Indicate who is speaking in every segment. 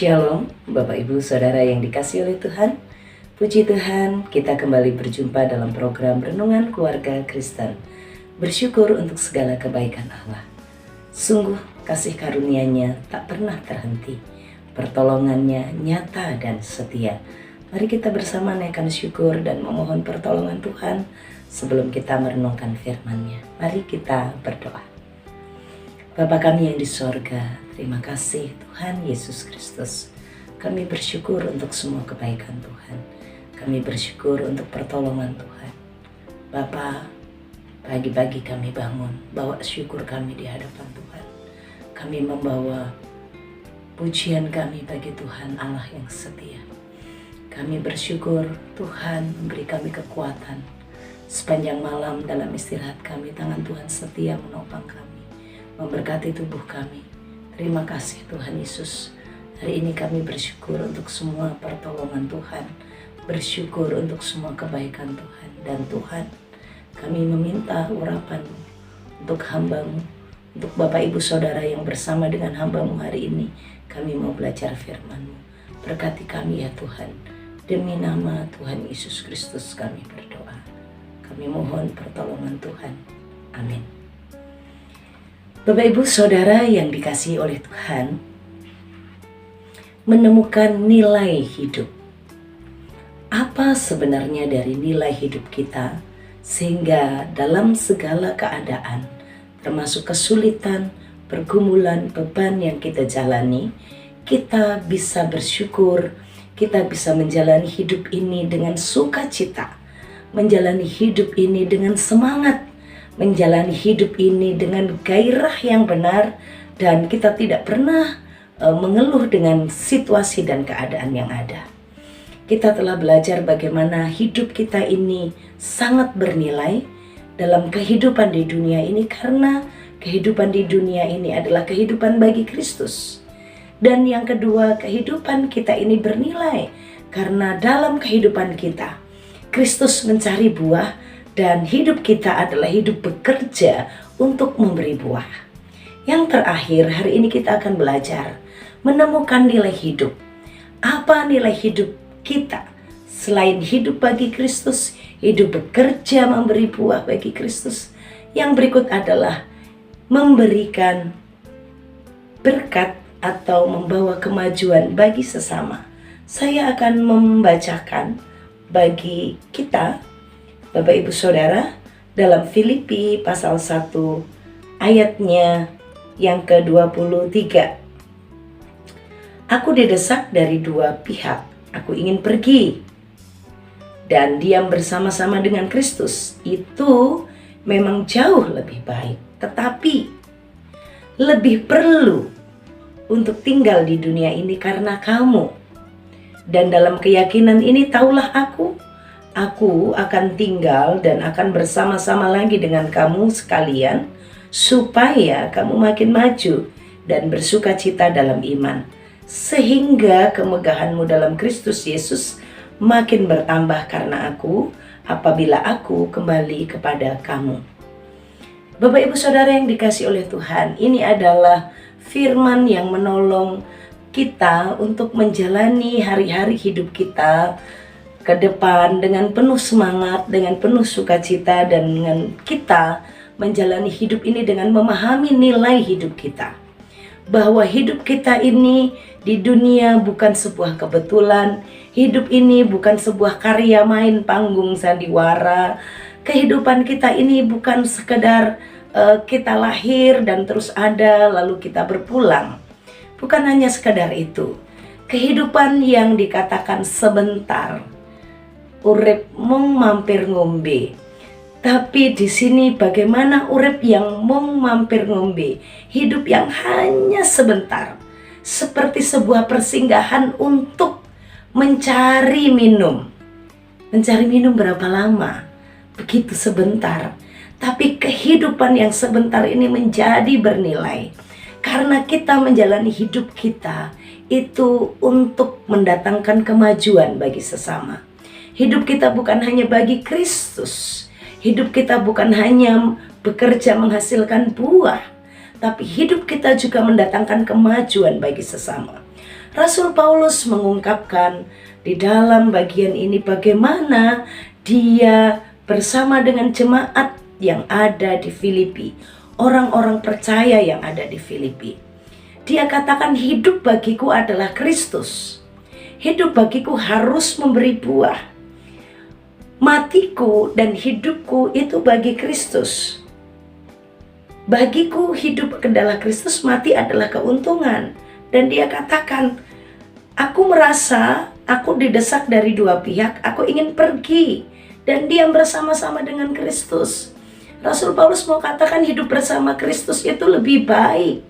Speaker 1: Shalom, Bapak Ibu Saudara yang dikasihi oleh Tuhan. Puji Tuhan, kita kembali berjumpa dalam program Renungan Keluarga Kristen. Bersyukur untuk segala kebaikan Allah. Sungguh kasih karunia-Nya tak pernah terhenti. Pertolongannya nyata dan setia. Mari kita bersama naikkan syukur dan memohon pertolongan Tuhan sebelum kita merenungkan firman-Nya. Mari kita berdoa. Bapa kami yang di sorga, terima kasih Tuhan Yesus Kristus. Kami bersyukur untuk semua kebaikan Tuhan. Kami bersyukur untuk pertolongan Tuhan. Bapa, pagi-pagi kami bangun, bawa syukur kami di hadapan Tuhan. Kami membawa pujian kami bagi Tuhan Allah yang setia. Kami bersyukur Tuhan memberi kami kekuatan. Sepanjang malam dalam istirahat kami, tangan Tuhan setia menopang kami, memberkati tubuh kami. Terima kasih Tuhan Yesus. Hari ini kami bersyukur untuk semua pertolongan Tuhan, bersyukur untuk semua kebaikan Tuhan. Dan Tuhan, kami meminta urapan-Mu untuk hamba-Mu, untuk Bapak Ibu Saudara yang bersama dengan hamba-Mu hari ini. Kami mau belajar firman-Mu. Berkati kami ya Tuhan. Demi nama Tuhan Yesus Kristus kami berdoa. Kami mohon pertolongan Tuhan. Amin. Bapak Ibu Saudara yang dikasihi oleh Tuhan, menemukan nilai hidup. Apa sebenarnya dari nilai hidup kita sehingga dalam segala keadaan, termasuk kesulitan, pergumulan, beban yang kita jalani, kita bisa bersyukur, kita bisa menjalani hidup ini dengan sukacita, menjalani hidup ini dengan semangat, menjalani hidup ini dengan gairah yang benar, dan kita tidak pernah mengeluh dengan situasi dan keadaan yang ada. Kita telah belajar bagaimana hidup kita ini sangat bernilai dalam kehidupan di dunia ini, karena kehidupan di dunia ini adalah kehidupan bagi Kristus. Dan yang kedua, kehidupan kita ini bernilai karena dalam kehidupan kita Kristus mencari buah, dan hidup kita adalah hidup bekerja untuk memberi buah. Yang terakhir, hari ini kita akan belajar menemukan nilai hidup. Apa nilai hidup kita selain hidup bagi Kristus, hidup bekerja memberi buah bagi Kristus? Yang berikut adalah memberikan berkat atau membawa kemajuan bagi sesama. Saya akan membacakan bagi kita, Bapak Ibu Saudara, dalam Filipi pasal 1 ayatnya yang ke-23. Aku didesak dari dua pihak. Aku ingin pergi dan diam bersama-sama dengan Kristus. Itu memang jauh lebih baik. Tetapi lebih perlu untuk tinggal di dunia ini karena kamu. Dan dalam keyakinan ini taulah aku akan tinggal dan akan bersama-sama lagi dengan kamu sekalian, supaya kamu makin maju dan bersuka cita dalam iman, sehingga kemegahanmu dalam Kristus Yesus makin bertambah karena aku, apabila aku kembali kepada kamu. Bapak Ibu Saudara yang dikasihi oleh Tuhan, ini adalah firman yang menolong kita untuk menjalani hari-hari hidup kita ke depan dengan penuh semangat, dengan penuh sukacita, dan dengan kita menjalani hidup ini dengan memahami nilai hidup kita. Bahwa hidup kita ini di dunia bukan sebuah kebetulan, hidup ini bukan sebuah karya main panggung sandiwara. Kehidupan kita ini bukan sekedar kita lahir dan terus ada lalu kita berpulang. Bukan hanya sekedar itu. Kehidupan yang dikatakan sebentar, urip mung mampir ngombe. Tapi di sini bagaimana urip yang mung mampir ngombe? Hidup yang hanya sebentar, seperti sebuah persinggahan untuk mencari minum. Mencari minum berapa lama? Begitu sebentar. Tapi kehidupan yang sebentar ini menjadi bernilai, karena kita menjalani hidup kita itu untuk mendatangkan kemajuan bagi sesama. Hidup kita bukan hanya bagi Kristus. Hidup kita bukan hanya bekerja menghasilkan buah, tapi hidup kita juga mendatangkan kemajuan bagi sesama. Rasul Paulus mengungkapkan di dalam bagian ini bagaimana dia bersama dengan jemaat yang ada di Filipi, orang-orang percaya yang ada di Filipi. Dia katakan, hidup bagiku adalah Kristus. Hidup bagiku harus memberi buah. Matiku dan hidupku itu bagi Kristus. Bagiku hidup adalah Kristus, mati adalah keuntungan. Dan dia katakan, aku merasa aku didesak dari dua pihak, aku ingin pergi dan diam bersama-sama dengan Kristus. Rasul Paulus mau katakan hidup bersama Kristus itu lebih baik.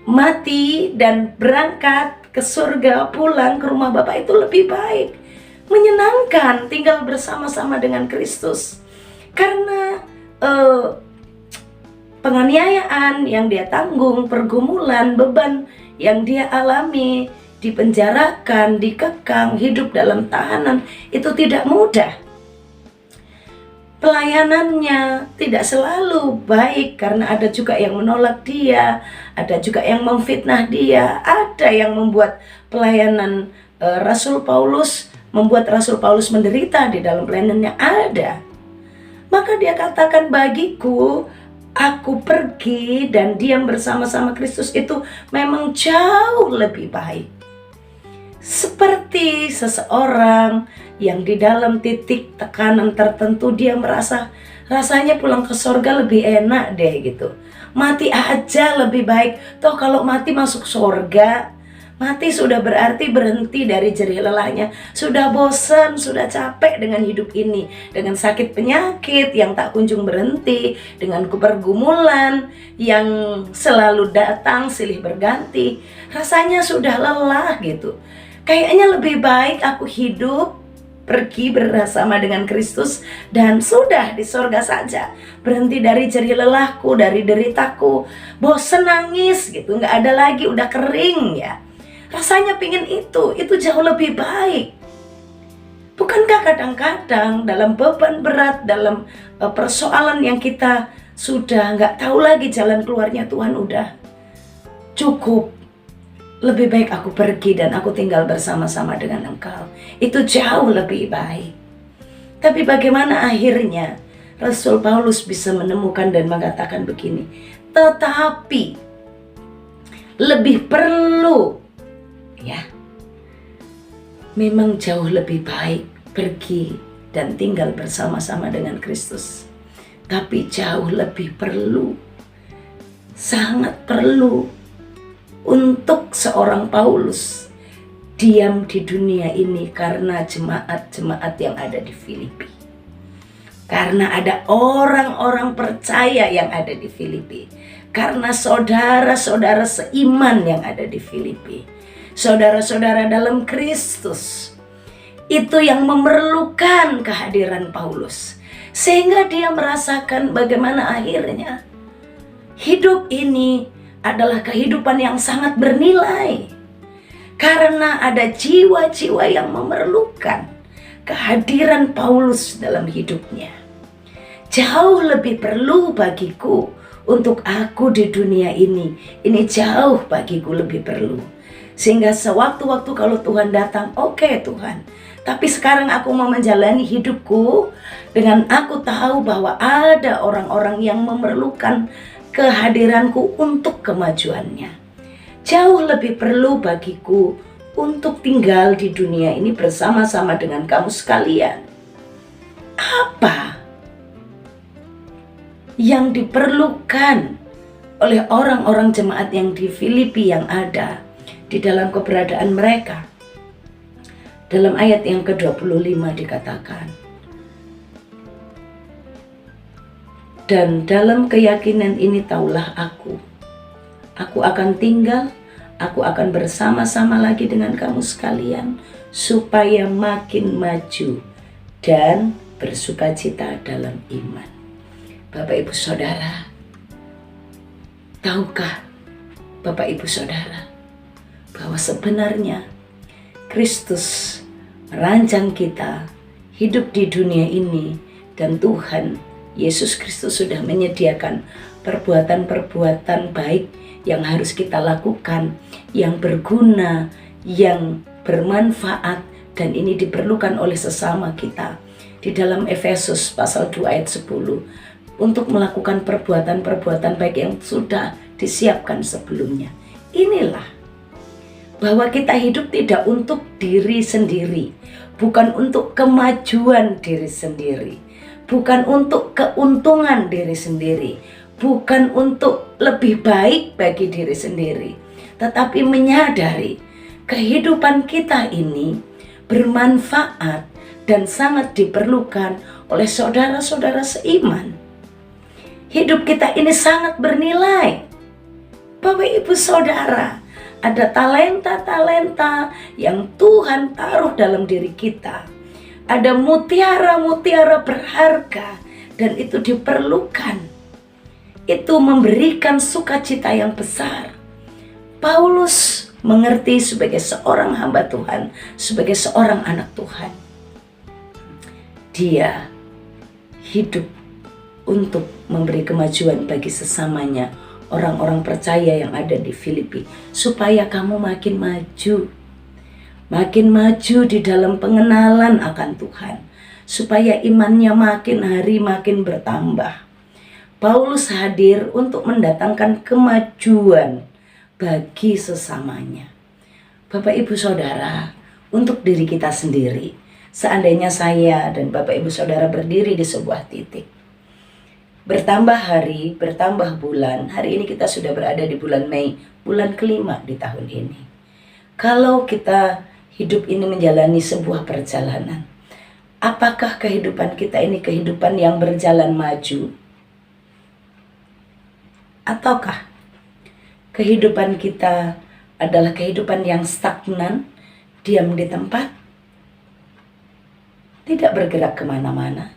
Speaker 1: Mati dan berangkat ke surga, pulang ke rumah Bapa itu lebih baik. Menyenangkan tinggal bersama-sama dengan Kristus. Karena penganiayaan yang dia tanggung, pergumulan, beban yang dia alami, dipenjarakan, dikekang, hidup dalam tahanan, itu tidak mudah. Pelayanannya tidak selalu baik karena ada juga yang menolak dia, ada juga yang memfitnah dia, ada yang membuat pelayanan Rasul Paulus, membuat Rasul Paulus menderita di dalam pelayanannya, ada. Maka dia katakan, bagiku aku pergi dan diam bersama-sama Kristus itu memang jauh lebih baik. Seperti seseorang yang di dalam titik tekanan tertentu dia merasa rasanya pulang ke surga lebih enak deh gitu. Mati aja lebih baik. Toh kalau mati masuk surga, mati sudah berarti berhenti dari jerih lelahnya. Sudah bosan, sudah capek dengan hidup ini. Dengan sakit penyakit yang tak kunjung berhenti. Dengan pergumulan yang selalu datang silih berganti. Rasanya sudah lelah gitu. Kayaknya lebih baik aku hidup, pergi bersama dengan Kristus, dan sudah di surga saja. Berhenti dari jerih lelahku, dari deritaku. Bosan nangis gitu, nggak ada lagi, udah kering ya. Rasanya pingin itu jauh lebih baik. Bukankah kadang-kadang dalam beban berat, dalam persoalan yang kita sudah nggak tahu lagi jalan keluarnya, Tuhan udah cukup. Lebih baik aku pergi dan aku tinggal bersama-sama dengan Engkau. Itu jauh lebih baik. Tapi bagaimana akhirnya Rasul Paulus bisa menemukan dan mengatakan begini, tetapi lebih perlu, ya, memang jauh lebih baik pergi dan tinggal bersama-sama dengan Kristus. Tapi jauh lebih perlu, sangat perlu untuk seorang Paulus diam di dunia ini karena jemaat-jemaat yang ada di Filipi. Karena ada orang-orang percaya yang ada di Filipi. Karena saudara-saudara seiman yang ada di Filipi. Saudara-saudara dalam Kristus. Itu yang memerlukan kehadiran Paulus. Sehingga dia merasakan bagaimana akhirnya hidup ini adalah kehidupan yang sangat bernilai. Karena ada jiwa-jiwa yang memerlukan kehadiran Paulus dalam hidupnya. Jauh lebih perlu bagiku untuk aku di dunia ini. Ini jauh bagiku lebih perlu. Sehingga sewaktu-waktu kalau Tuhan datang, oke Tuhan. Tapi sekarang aku mau menjalani hidupku dengan aku tahu bahwa ada orang-orang yang memerlukan kehadiranku untuk kemajuannya. Jauh lebih perlu bagiku untuk tinggal di dunia ini bersama-sama dengan kamu sekalian. Apa yang diperlukan oleh orang-orang jemaat yang di Filipi yang ada di dalam keberadaan mereka? Dalam ayat yang ke-25 dikatakan, dan dalam keyakinan ini taulah aku akan tinggal, aku akan bersama-sama lagi dengan kamu sekalian, supaya makin maju dan bersukacita dalam iman. Bapak Ibu Saudara, tahukah Bapak Ibu Saudara bahwa sebenarnya Kristus merancang kita hidup di dunia ini, dan Tuhan Yesus Kristus sudah menyediakan perbuatan-perbuatan baik yang harus kita lakukan, yang berguna, yang bermanfaat, dan ini diperlukan oleh sesama kita. Di dalam Efesus pasal 2 ayat 10, untuk melakukan perbuatan-perbuatan baik yang sudah disiapkan sebelumnya. Inilah bahwa kita hidup tidak untuk diri sendiri, bukan untuk kemajuan diri sendiri, bukan untuk keuntungan diri sendiri, bukan untuk lebih baik bagi diri sendiri, tetapi menyadari kehidupan kita ini bermanfaat dan sangat diperlukan oleh saudara-saudara seiman. Hidup kita ini sangat bernilai. Bapak Ibu Saudara, ada talenta-talenta yang Tuhan taruh dalam diri kita. Ada mutiara-mutiara berharga dan itu diperlukan. Itu memberikan sukacita yang besar. Paulus mengerti sebagai seorang hamba Tuhan, sebagai seorang anak Tuhan. Dia hidup untuk memberi kemajuan bagi sesamanya, orang-orang percaya yang ada di Filipi, supaya kamu makin maju di dalam pengenalan akan Tuhan, supaya imannya makin hari makin bertambah. Paulus hadir untuk mendatangkan kemajuan bagi sesamanya. Bapak Ibu Saudara, untuk diri kita sendiri, seandainya saya dan Bapak Ibu Saudara berdiri di sebuah titik, bertambah hari, bertambah bulan. Hari ini kita sudah berada di bulan Mei, bulan kelima di tahun ini. Kalau kita hidup ini menjalani sebuah perjalanan, apakah kehidupan kita ini kehidupan yang berjalan maju? Ataukah kehidupan kita adalah kehidupan yang stagnan, diam di tempat, tidak bergerak kemana-mana,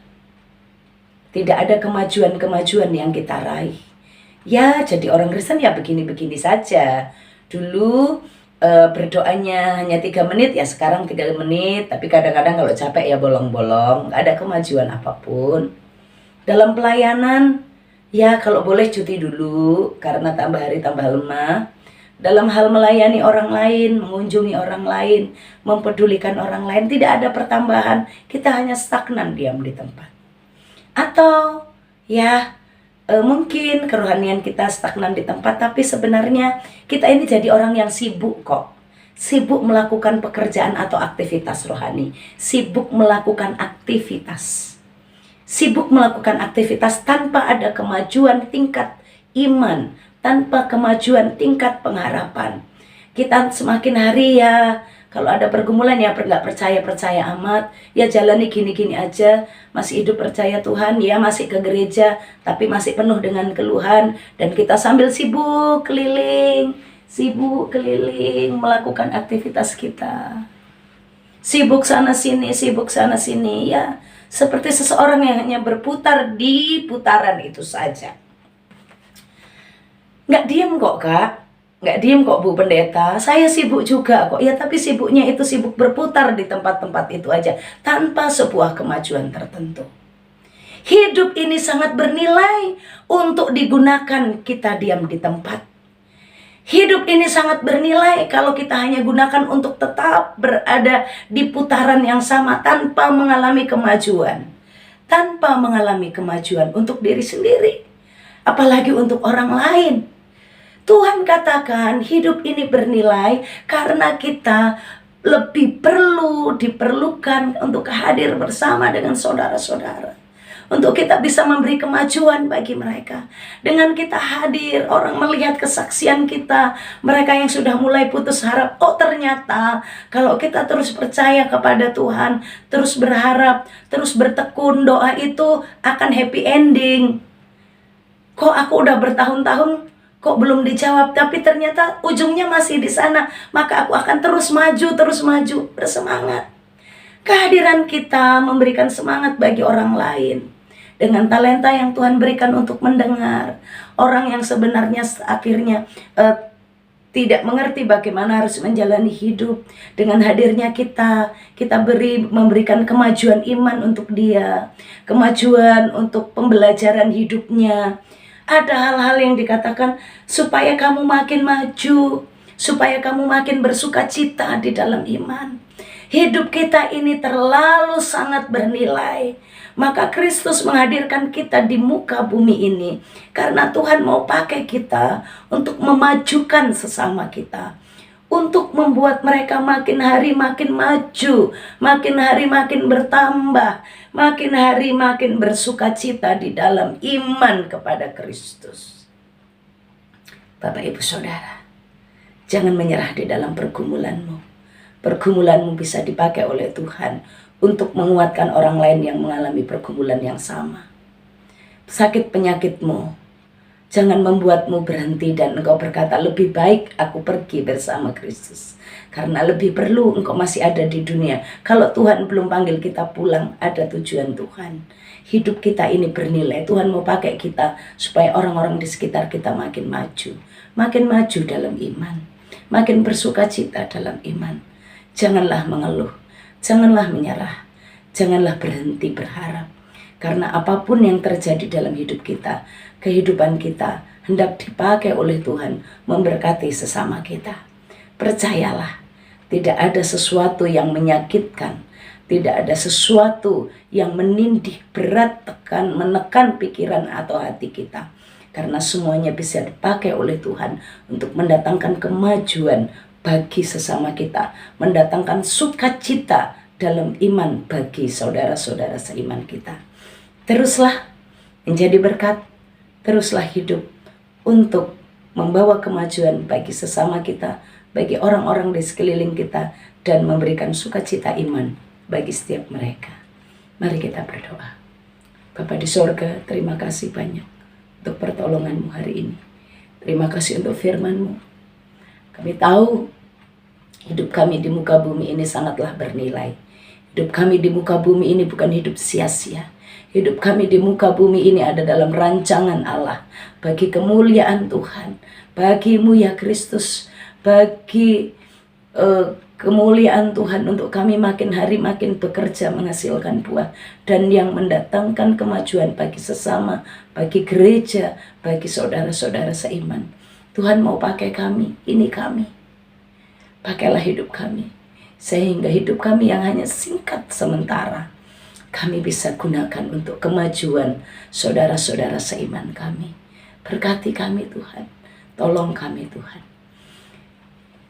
Speaker 1: tidak ada kemajuan-kemajuan yang kita raih. Ya, jadi orang Kristen ya begini-begini saja. Dulu berdoanya hanya 3 menit, ya sekarang 3 menit. Tapi kadang-kadang kalau capek ya bolong-bolong. Gak ada kemajuan apapun. Dalam pelayanan, ya kalau boleh cuti dulu karena tambah hari tambah lemah. Dalam hal melayani orang lain, mengunjungi orang lain, mempedulikan orang lain, tidak ada pertambahan. Kita hanya stagnan diam di tempat. Atau ya mungkin kerohanian kita stagnan di tempat, tapi sebenarnya kita ini jadi orang yang sibuk kok. Sibuk melakukan pekerjaan atau aktivitas rohani. Sibuk melakukan aktivitas. Sibuk melakukan aktivitas tanpa ada kemajuan tingkat iman, tanpa kemajuan tingkat pengharapan. Kita semakin hari ya, kalau ada pergumulan ya nggak percaya amat, ya jalani gini-gini aja, masih hidup percaya Tuhan, ya masih ke gereja, tapi masih penuh dengan keluhan, dan kita sambil sibuk keliling melakukan aktivitas kita. Sibuk sana sini, ya seperti seseorang yang hanya berputar di putaran itu saja. Nggak diem kok Kak, nggak diem kok Bu Pendeta, saya sibuk juga kok. Ya tapi sibuknya itu sibuk berputar di tempat-tempat itu aja, tanpa sebuah kemajuan tertentu. Hidup ini sangat bernilai untuk digunakan kita diam di tempat. Hidup ini sangat bernilai kalau kita hanya gunakan untuk tetap berada di putaran yang sama tanpa mengalami kemajuan. Tanpa mengalami kemajuan untuk diri sendiri, apalagi untuk orang lain. Tuhan katakan hidup ini bernilai karena kita lebih diperlukan untuk hadir bersama dengan saudara-saudara. Untuk kita bisa memberi kemajuan bagi mereka. Dengan kita hadir, orang melihat kesaksian kita. Mereka yang sudah mulai putus harap, oh ternyata kalau kita terus percaya kepada Tuhan, terus berharap, terus bertekun, doa itu akan happy ending. Kok aku udah bertahun-tahun kok belum dijawab, tapi ternyata ujungnya masih di sana, maka aku akan terus maju, bersemangat. Kehadiran kita memberikan semangat bagi orang lain. Dengan talenta yang Tuhan berikan untuk mendengar, orang yang sebenarnya akhirnya tidak mengerti bagaimana harus menjalani hidup. Dengan hadirnya kita memberikan kemajuan iman untuk dia, kemajuan untuk pembelajaran hidupnya. Ada hal-hal yang dikatakan supaya kamu makin maju, supaya kamu makin bersuka cita di dalam iman. Hidup kita ini terlalu sangat bernilai. Maka Kristus menghadirkan kita di muka bumi ini karena Tuhan mau pakai kita untuk memajukan sesama kita, untuk membuat mereka makin hari makin maju, makin hari makin bertambah, makin hari makin bersuka cita di dalam iman kepada Kristus. Bapak Ibu Saudara, jangan menyerah di dalam pergumulanmu. Pergumulanmu bisa dipakai oleh Tuhan untuk menguatkan orang lain yang mengalami pergumulan yang sama. Sakit penyakitmu jangan membuatmu berhenti dan engkau berkata, lebih baik aku pergi bersama Kristus. Karena lebih perlu engkau masih ada di dunia. Kalau Tuhan belum panggil kita pulang, ada tujuan Tuhan. Hidup kita ini bernilai. Tuhan mau pakai kita supaya orang-orang di sekitar kita makin maju. Makin maju dalam iman. Makin bersuka cita dalam iman. Janganlah mengeluh. Janganlah menyerah. Janganlah berhenti berharap. Karena apapun yang terjadi dalam hidup kita, kehidupan kita hendak dipakai oleh Tuhan memberkati sesama kita. Percayalah, tidak ada sesuatu yang menyakitkan, tidak ada sesuatu yang menindih, berat, menekan pikiran atau hati kita. Karena semuanya bisa dipakai oleh Tuhan untuk mendatangkan kemajuan bagi sesama kita, mendatangkan sukacita dalam iman bagi saudara-saudara seiman kita. Teruslah menjadi berkat, teruslah hidup untuk membawa kemajuan bagi sesama kita, bagi orang-orang di sekeliling kita, dan memberikan sukacita iman bagi setiap mereka. Mari kita berdoa. Bapa di sorga, terima kasih banyak untuk pertolongan-Mu hari ini. Terima kasih untuk firman-Mu. Kami tahu hidup kami di muka bumi ini sangatlah bernilai. Hidup kami di muka bumi ini bukan hidup sia-sia. Hidup kami di muka bumi ini ada dalam rancangan Allah. Bagi kemuliaan Tuhan. Bagi-Mu ya Kristus. Bagi kemuliaan Tuhan untuk kami makin hari makin bekerja menghasilkan buah. Dan yang mendatangkan kemajuan bagi sesama. Bagi gereja. Bagi saudara-saudara seiman. Tuhan mau pakai kami. Ini kami. Pakailah hidup kami, sehingga hidup kami yang hanya singkat sementara, kami bisa gunakan untuk kemajuan saudara-saudara seiman kami. Berkati kami Tuhan, tolong kami Tuhan.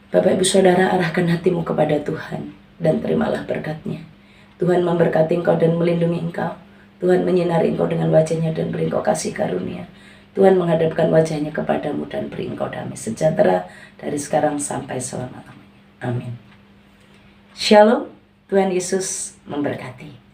Speaker 1: Bapak Ibu Saudara, arahkan hatimu kepada Tuhan, dan terimalah berkat-Nya. Tuhan memberkati engkau dan melindungi engkau. Tuhan menyinari engkau dengan wajah-Nya dan beri engkau kasih karunia. Tuhan menghadapkan wajah-Nya kepadamu dan beri engkau damai sejahtera dari sekarang sampai selama-lamanya. Amin. Shalom, Tuhan Yesus memberkati.